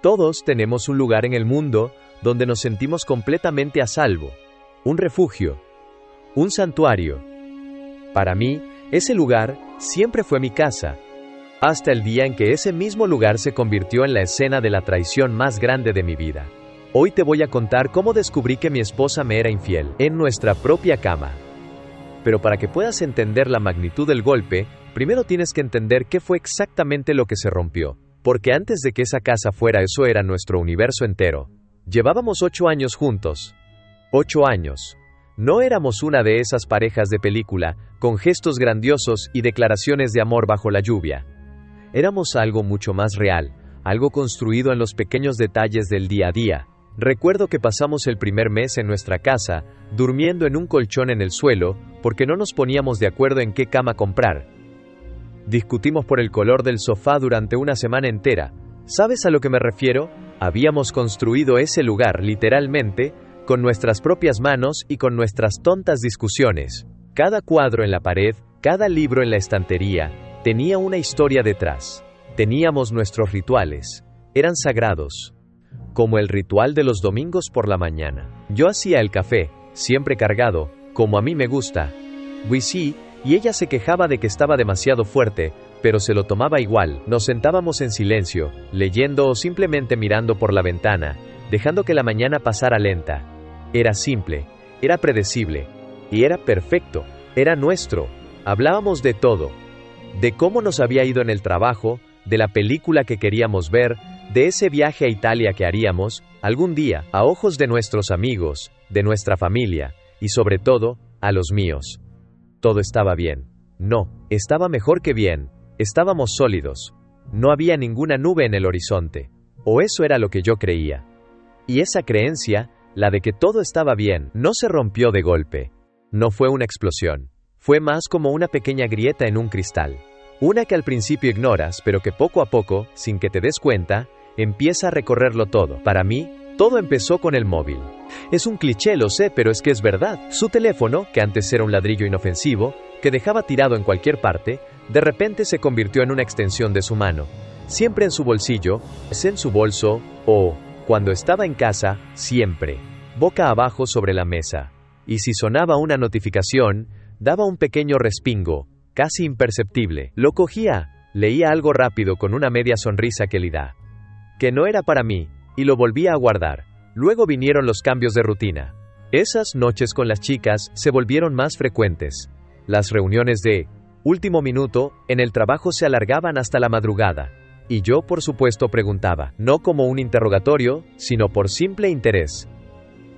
Todos tenemos un lugar en el mundo donde nos sentimos completamente a salvo, un refugio, un santuario. Para mí, ese lugar siempre fue mi casa, hasta el día en que ese mismo lugar se convirtió en la escena de la traición más grande de mi vida. Hoy te voy a contar cómo descubrí que mi esposa me era infiel, en nuestra propia cama. Pero para que puedas entender la magnitud del golpe, primero tienes que entender qué fue exactamente lo que se rompió. Porque antes de que esa casa fuera, eso era nuestro universo entero. Llevábamos 8 años juntos. 8 años. No éramos una de esas parejas de película, con gestos grandiosos y declaraciones de amor bajo la lluvia. Éramos algo mucho más real, algo construido en los pequeños detalles del día a día. Recuerdo que pasamos el primer mes en nuestra casa, durmiendo en un colchón en el suelo, porque no nos poníamos de acuerdo en qué cama comprar. Discutimos por el color del sofá durante una semana entera. ¿Sabes a lo que me refiero? Habíamos construido ese lugar, literalmente, con nuestras propias manos y con nuestras tontas discusiones. Cada cuadro en la pared, cada libro en la estantería, tenía una historia detrás. Teníamos nuestros rituales. Eran sagrados. Como el ritual de los domingos por la mañana. Yo hacía el café, siempre cargado, como a mí me gusta. Whisky, y ella se quejaba de que estaba demasiado fuerte, pero se lo tomaba igual. Nos sentábamos en silencio, leyendo o simplemente mirando por la ventana, dejando que la mañana pasara lenta. Era simple, era predecible, y era perfecto, era nuestro. Hablábamos de todo, de cómo nos había ido en el trabajo, de la película que queríamos ver, de ese viaje a Italia que haríamos, algún día, a ojos de nuestros amigos, de nuestra familia, y sobre todo, a los míos. Todo estaba bien. No, estaba mejor que bien. Estábamos sólidos. No había ninguna nube en el horizonte. O eso era lo que yo creía. Y esa creencia, la de que todo estaba bien, no se rompió de golpe. No fue una explosión. Fue más como una pequeña grieta en un cristal. Una que al principio ignoras, pero que poco a poco, sin que te des cuenta, empieza a recorrerlo todo. Para mí, todo empezó con el móvil. Es un cliché, lo sé, pero es que es verdad. Su teléfono, que antes era un ladrillo inofensivo, que dejaba tirado en cualquier parte, de repente se convirtió en una extensión de su mano. Siempre en su bolsillo, en su bolso, o, cuando estaba en casa, siempre, boca abajo sobre la mesa. Y si sonaba una notificación, daba un pequeño respingo, casi imperceptible. Lo cogía, leía algo rápido con una media sonrisa que le da. Que no era para mí, y lo volvía a guardar. Luego vinieron los cambios de rutina. Esas noches con las chicas se volvieron más frecuentes. Las reuniones de último minuto en el trabajo se alargaban hasta la madrugada. Y yo, por supuesto, preguntaba, no como un interrogatorio, sino por simple interés.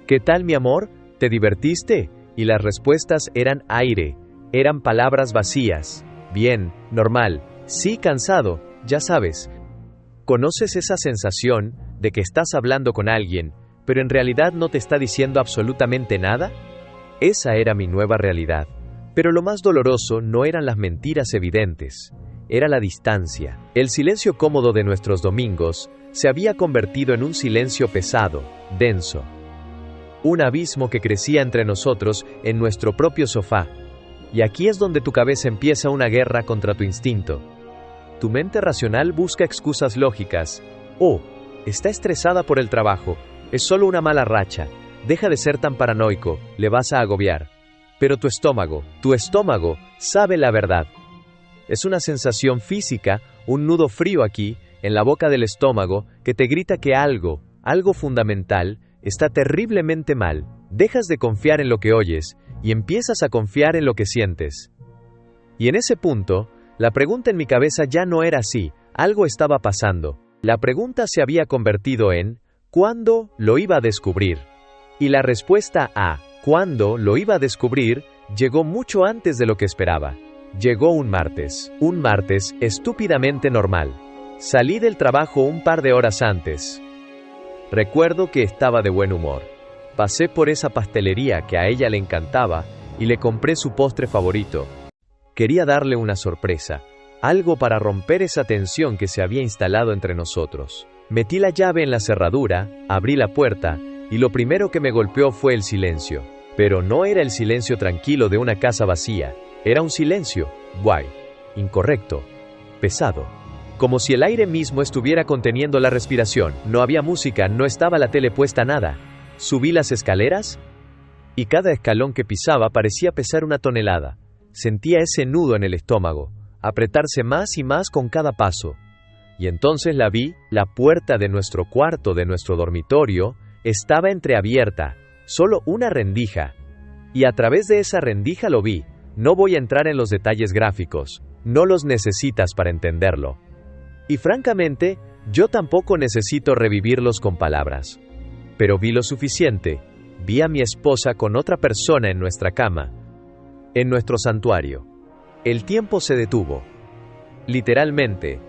¿Qué tal, mi amor? ¿Te divertiste? Y las respuestas eran aire, eran palabras vacías. Bien, normal, sí, cansado, ya sabes. ¿Conoces esa sensación de que estás hablando con alguien, pero en realidad no te está diciendo absolutamente nada? Esa era mi nueva realidad. Pero lo más doloroso no eran las mentiras evidentes, era la distancia. El silencio cómodo de nuestros domingos se había convertido en un silencio pesado, denso. Un abismo que crecía entre nosotros en nuestro propio sofá. Y aquí es donde tu cabeza empieza una guerra contra tu instinto. Tu mente racional busca excusas lógicas. Oh, está estresada por el trabajo, es solo una mala racha, deja de ser tan paranoico, le vas a agobiar. Pero tu estómago sabe la verdad. Es una sensación física, un nudo frío aquí, en la boca del estómago, que te grita que algo fundamental, está terriblemente mal. Dejas de confiar en lo que oyes, y empiezas a confiar en lo que sientes. Y en ese punto, la pregunta en mi cabeza ya no era si algo estaba pasando. La pregunta se había convertido en ¿cuándo lo iba a descubrir? Y la respuesta a ¿cuándo lo iba a descubrir? Llegó mucho antes de lo que esperaba. Llegó un martes estúpidamente normal. Salí del trabajo un par de horas antes. Recuerdo que estaba de buen humor. Pasé por esa pastelería que a ella le encantaba y le compré su postre favorito. Quería darle una sorpresa, algo para romper esa tensión que se había instalado entre nosotros. Metí la llave en la cerradura, abrí la puerta, y lo primero que me golpeó fue el silencio. Pero no era el silencio tranquilo de una casa vacía, era un silencio, guay, incorrecto, pesado. como si el aire mismo estuviera conteniendo la respiración. No había música, no estaba la tele puesta, nada. Subí las escaleras y cada escalón que pisaba parecía pesar una tonelada. Sentía ese nudo en el estómago, apretarse más y más con cada paso. Y entonces la vi, la puerta de nuestro cuarto, de nuestro dormitorio, estaba entreabierta, solo una rendija. Y a través de esa rendija lo vi. No voy a entrar en los detalles gráficos, no los necesitas para entenderlo. Y francamente, yo tampoco necesito revivirlos con palabras. Pero vi lo suficiente. Vi a mi esposa con otra persona en nuestra cama, en nuestro santuario. El tiempo se detuvo. Literalmente.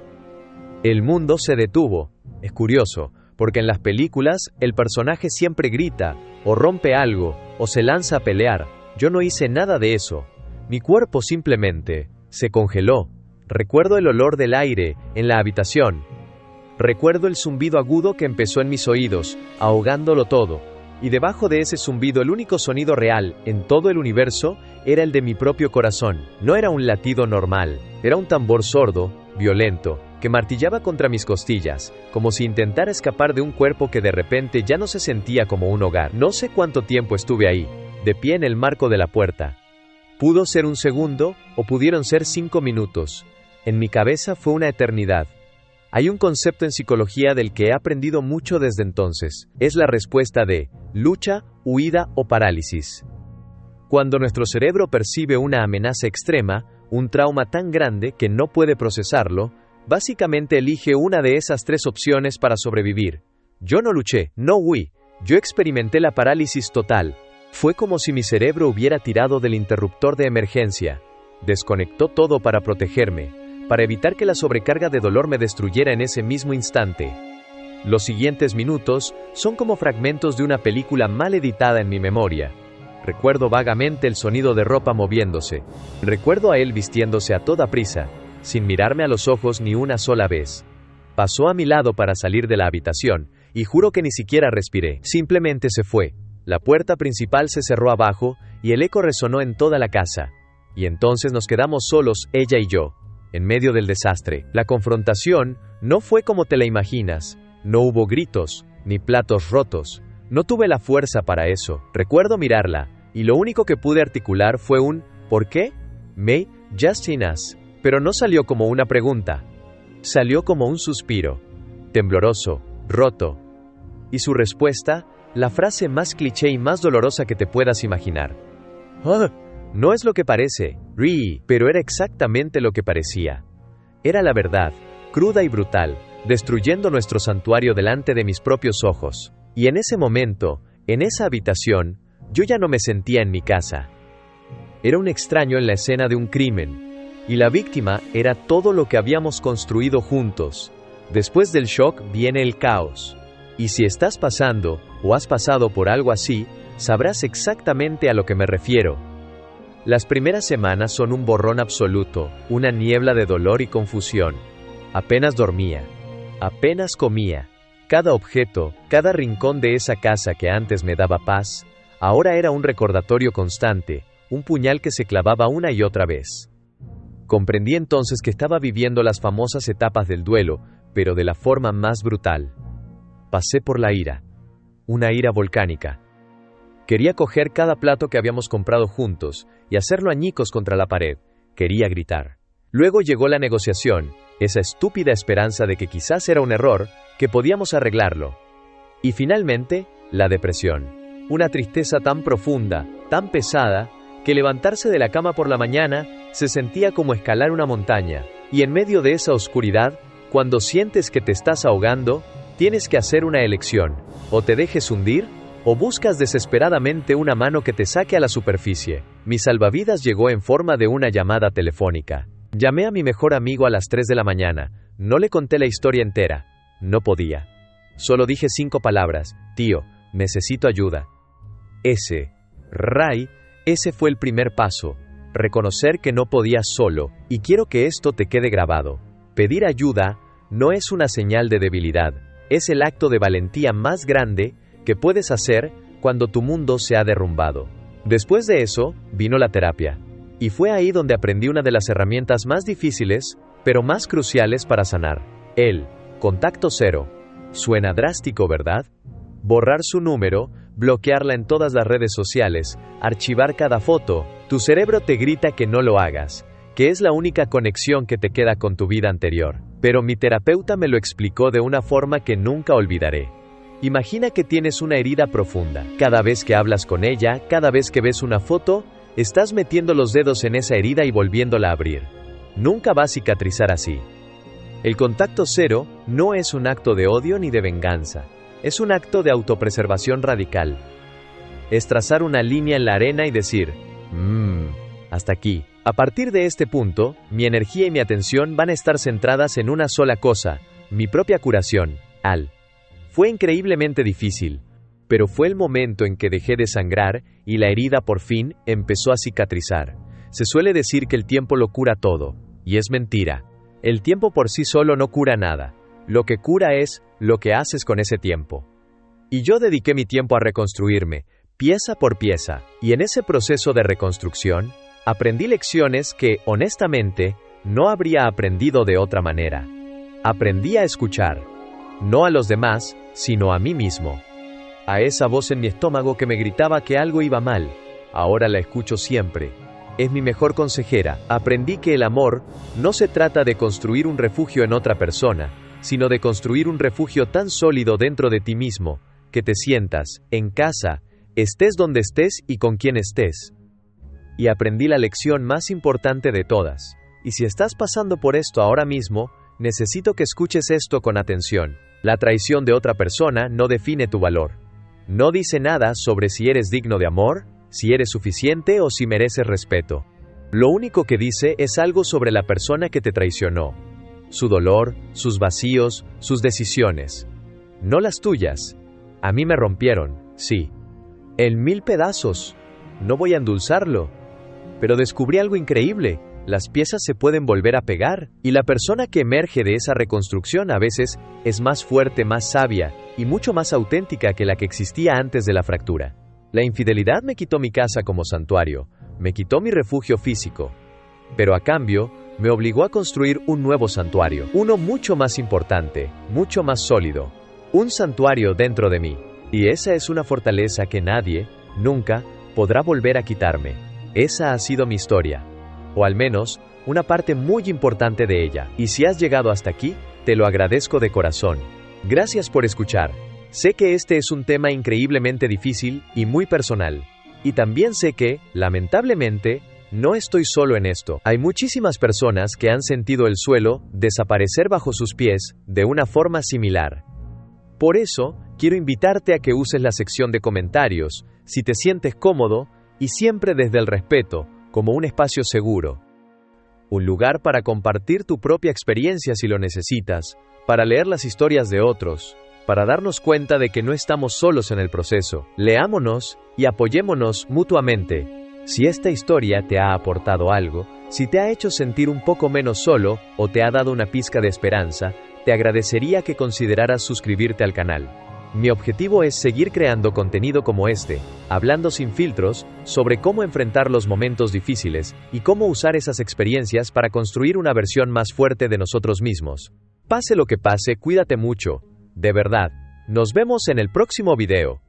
El mundo se detuvo. Es curioso, porque en las películas el personaje siempre grita, o rompe algo, o se lanza a pelear. Yo no hice nada de eso. Mi cuerpo simplemente se congeló. Recuerdo el olor del aire en la habitación. Recuerdo el zumbido agudo que empezó en mis oídos, ahogándolo todo. Y debajo de ese zumbido el único sonido real en todo el universo era el de mi propio corazón. No era un latido normal, era un tambor sordo, violento, que martillaba contra mis costillas, como si intentara escapar de un cuerpo que de repente ya no se sentía como un hogar. No sé cuánto tiempo estuve ahí, de pie en el marco de la puerta. Pudo ser un segundo, o pudieron ser 5 minutos. En mi cabeza fue una eternidad. Hay un concepto en psicología del que he aprendido mucho desde entonces. Es la respuesta de lucha, huida o parálisis. Cuando nuestro cerebro percibe una amenaza extrema, un trauma tan grande que no puede procesarlo, básicamente elige una de esas 3 opciones para sobrevivir. Yo no luché, no huí, yo experimenté la parálisis total. Fue como si mi cerebro hubiera tirado del interruptor de emergencia. Desconectó todo para protegerme, para evitar que la sobrecarga de dolor me destruyera en ese mismo instante. Los siguientes minutos son como fragmentos de una película mal editada en mi memoria. Recuerdo vagamente el sonido de ropa moviéndose. Recuerdo a él vistiéndose a toda prisa, sin mirarme a los ojos ni una sola vez. Pasó a mi lado para salir de la habitación, y juro que ni siquiera respiré. Simplemente se fue. La puerta principal se cerró abajo, y el eco resonó en toda la casa. Y entonces nos quedamos solos, ella y yo, en medio del desastre. La confrontación no fue como te la imaginas. No hubo gritos, ni platos rotos. No tuve la fuerza para eso. Recuerdo mirarla, y lo único que pude articular fue un ¿por qué? May, just in us. Pero no salió como una pregunta. Salió como un suspiro. Tembloroso, roto. Y su respuesta, la frase más cliché y más dolorosa que te puedas imaginar. «Ah, no es lo que parece, Ri», pero era exactamente lo que parecía. Era la verdad, cruda y brutal, destruyendo nuestro santuario delante de mis propios ojos. Y en ese momento, en esa habitación, yo ya no me sentía en mi casa. Era un extraño en la escena de un crimen. Y la víctima era todo lo que habíamos construido juntos. Después del shock viene el caos. Y si estás pasando, o has pasado por algo así, sabrás exactamente a lo que me refiero. Las primeras semanas son un borrón absoluto, una niebla de dolor y confusión. Apenas dormía. Apenas comía. Cada objeto, cada rincón de esa casa que antes me daba paz, ahora era un recordatorio constante, un puñal que se clavaba una y otra vez. Comprendí entonces que estaba viviendo las famosas etapas del duelo, pero de la forma más brutal. Pasé por la ira. Una ira volcánica. Quería coger cada plato que habíamos comprado juntos y hacerlo añicos contra la pared. Quería gritar. Luego llegó la negociación, esa estúpida esperanza de que quizás era un error, que podíamos arreglarlo. Y finalmente, la depresión. Una tristeza tan profunda, tan pesada, que levantarse de la cama por la mañana se sentía como escalar una montaña, y en medio de esa oscuridad, cuando sientes que te estás ahogando, tienes que hacer una elección, o te dejes hundir, o buscas desesperadamente una mano que te saque a la superficie. Mi salvavidas llegó en forma de una llamada telefónica. Llamé a mi mejor amigo a las 3 de la mañana, no le conté la historia entera, no podía. Solo dije 5 palabras, tío, necesito ayuda. Ese fue el primer paso, reconocer que no podías solo, y quiero que esto te quede grabado. Pedir ayuda no es una señal de debilidad, es el acto de valentía más grande que puedes hacer cuando tu mundo se ha derrumbado. Después de eso, vino la terapia. Y fue ahí donde aprendí una de las herramientas más difíciles, pero más cruciales para sanar. El contacto cero. Suena drástico, ¿verdad? Borrar su número, bloquearla en todas las redes sociales, archivar cada foto. Tu cerebro te grita que no lo hagas, que es la única conexión que te queda con tu vida anterior. Pero mi terapeuta me lo explicó de una forma que nunca olvidaré. Imagina que tienes una herida profunda. Cada vez que hablas con ella, cada vez que ves una foto, estás metiendo los dedos en esa herida y volviéndola a abrir. Nunca va a cicatrizar así. El contacto cero no es un acto de odio ni de venganza. Es un acto de autopreservación radical. Es trazar una línea en la arena y decir, hasta aquí. A partir de este punto, mi energía y mi atención van a estar centradas en una sola cosa, mi propia curación. Fue increíblemente difícil, pero fue el momento en que dejé de sangrar y la herida por fin empezó a cicatrizar. Se suele decir que el tiempo lo cura todo, y es mentira. El tiempo por sí solo no cura nada. Lo que cura es lo que haces con ese tiempo. Y yo dediqué mi tiempo a reconstruirme, pieza por pieza, y en ese proceso de reconstrucción, aprendí lecciones que, honestamente, no habría aprendido de otra manera. Aprendí a escuchar, no a los demás, sino a mí mismo. A esa voz en mi estómago que me gritaba que algo iba mal, ahora la escucho siempre. Es mi mejor consejera. Aprendí que el amor no se trata de construir un refugio en otra persona, sino de construir un refugio tan sólido dentro de ti mismo, que te sientas en casa, estés donde estés y con quien estés. Y aprendí la lección más importante de todas. Y si estás pasando por esto ahora mismo, necesito que escuches esto con atención. La traición de otra persona no define tu valor. No dice nada sobre si eres digno de amor, si eres suficiente o si mereces respeto. Lo único que dice es algo sobre la persona que te traicionó. Su dolor, sus vacíos, sus decisiones. No las tuyas. A mí me rompieron, sí. En 1000 pedazos. No voy a endulzarlo. Pero descubrí algo increíble. Las piezas se pueden volver a pegar, y la persona que emerge de esa reconstrucción a veces es más fuerte, más sabia, y mucho más auténtica que la que existía antes de la fractura. La infidelidad me quitó mi casa como santuario, me quitó mi refugio físico, pero a cambio, me obligó a construir un nuevo santuario, uno mucho más importante, mucho más sólido, un santuario dentro de mí. Y esa es una fortaleza que nadie, nunca, podrá volver a quitarme. Esa ha sido mi historia. O al menos, una parte muy importante de ella. Y si has llegado hasta aquí, te lo agradezco de corazón. Gracias por escuchar. Sé que este es un tema increíblemente difícil y muy personal. Y también sé que, lamentablemente, no estoy solo en esto. Hay muchísimas personas que han sentido el suelo desaparecer bajo sus pies de una forma similar. Por eso, quiero invitarte a que uses la sección de comentarios, si te sientes cómodo, y siempre desde el respeto, como un espacio seguro. Un lugar para compartir tu propia experiencia si lo necesitas, para leer las historias de otros, para darnos cuenta de que no estamos solos en el proceso. Leámonos y apoyémonos mutuamente. Si esta historia te ha aportado algo, si te ha hecho sentir un poco menos solo o te ha dado una pizca de esperanza, te agradecería que consideraras suscribirte al canal. Mi objetivo es seguir creando contenido como este, hablando sin filtros, sobre cómo enfrentar los momentos difíciles y cómo usar esas experiencias para construir una versión más fuerte de nosotros mismos. Pase lo que pase, cuídate mucho. De verdad. Nos vemos en el próximo video.